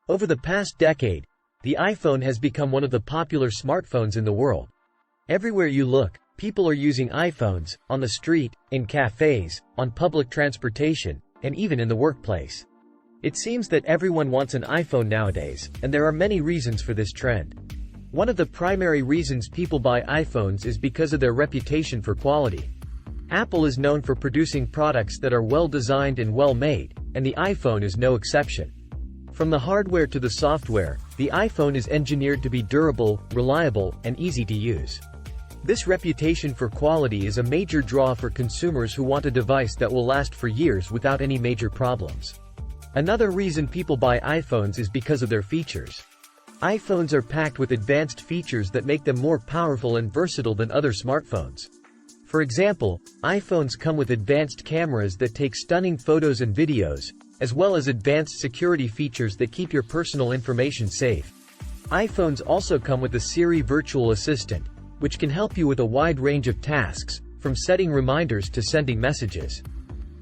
Over the past decade, the iPhone has become one of the popular smartphones in the world. Everywhere you look, people are using iPhones, on the street, in cafes, on public transportation, and even in the workplace. It seems that everyone wants an iPhone nowadays, and there are many reasons for this trend. One of the primary reasons people buy iPhones is because of their reputation for quality. Apple is known for producing products that are well designed and well made, and the iPhone is no exception. From the hardware to the software, the iPhone is engineered to be durable, reliable, and easy to use. This reputation for quality is a major draw for consumers who want a device that will last for years without any major problems. Another reason people buy iPhones is because of their features. iPhones are packed with advanced features that make them more powerful and versatile than other smartphones. For example, iPhones come with advanced cameras that take stunning photos and videos, as well as advanced security features that keep your personal information safe. iPhones also come with a Siri virtual assistant, which can help you with a wide range of tasks, from setting reminders to sending messages.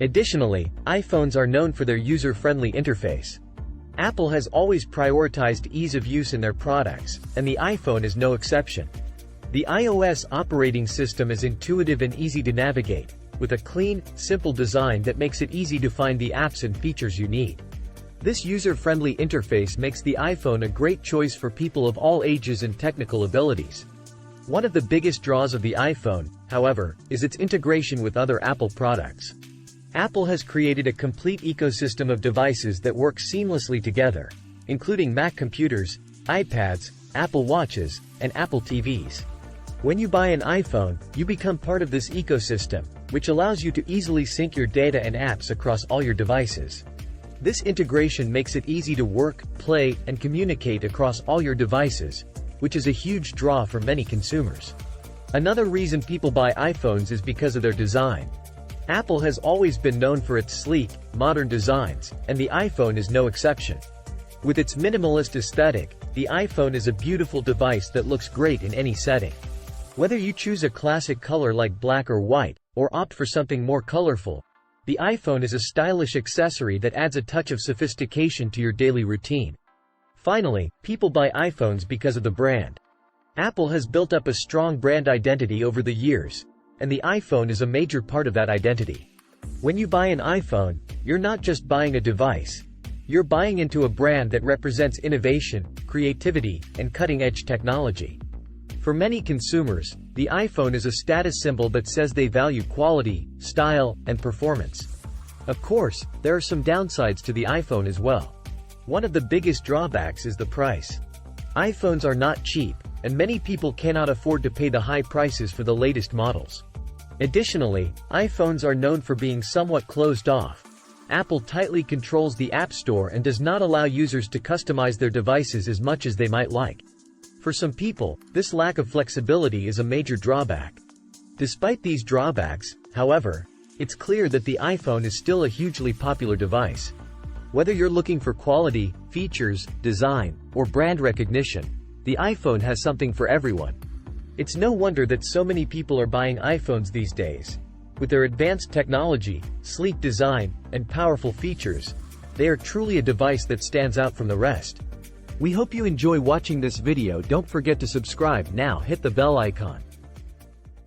Additionally, iPhones are known for their user-friendly interface. Apple has always prioritized ease of use in their products, and the iPhone is no exception. The iOS operating system is intuitive and easy to navigate, with a clean, simple design that makes it easy to find the apps and features you need. This user-friendly interface makes the iPhone a great choice for people of all ages and technical abilities. One of the biggest draws of the iPhone, however, is its integration with other Apple products. Apple has created a complete ecosystem of devices that work seamlessly together, including Mac computers, iPads, Apple Watches, and Apple TVs. When you buy an iPhone, you become part of this ecosystem, which allows you to easily sync your data and apps across all your devices. This integration makes it easy to work, play, and communicate across all your devices, which is a huge draw for many consumers. Another reason people buy iPhones is because of their design. Apple has always been known for its sleek, modern designs, and the iPhone is no exception. With its minimalist aesthetic, the iPhone is a beautiful device that looks great in any setting. Whether you choose a classic color like black or white, or opt for something more colorful, the iPhone is a stylish accessory that adds a touch of sophistication to your daily routine. Finally, people buy iPhones because of the brand. Apple has built up a strong brand identity over the years, and the iPhone is a major part of that identity. When you buy an iPhone, you're not just buying a device. You're buying into a brand that represents innovation, creativity, and cutting-edge technology. For many consumers, the iPhone is a status symbol that says they value quality, style, and performance. Of course, there are some downsides to the iPhone as well. One of the biggest drawbacks is the price. iPhones are not cheap, and many people cannot afford to pay the high prices for the latest models. Additionally, iPhones are known for being somewhat closed off. Apple tightly controls the App Store and does not allow users to customize their devices as much as they might like. For some people, this lack of flexibility is a major drawback. Despite these drawbacks, however, it's clear that the iPhone is still a hugely popular device. Whether you're looking for quality, features, design, or brand recognition, the iPhone has something for everyone. It's no wonder that so many people are buying iPhones these days. With their advanced technology, sleek design, and powerful features, they are truly a device that stands out from the rest. We hope you enjoy watching this video. Don't forget to subscribe now, hit the bell icon.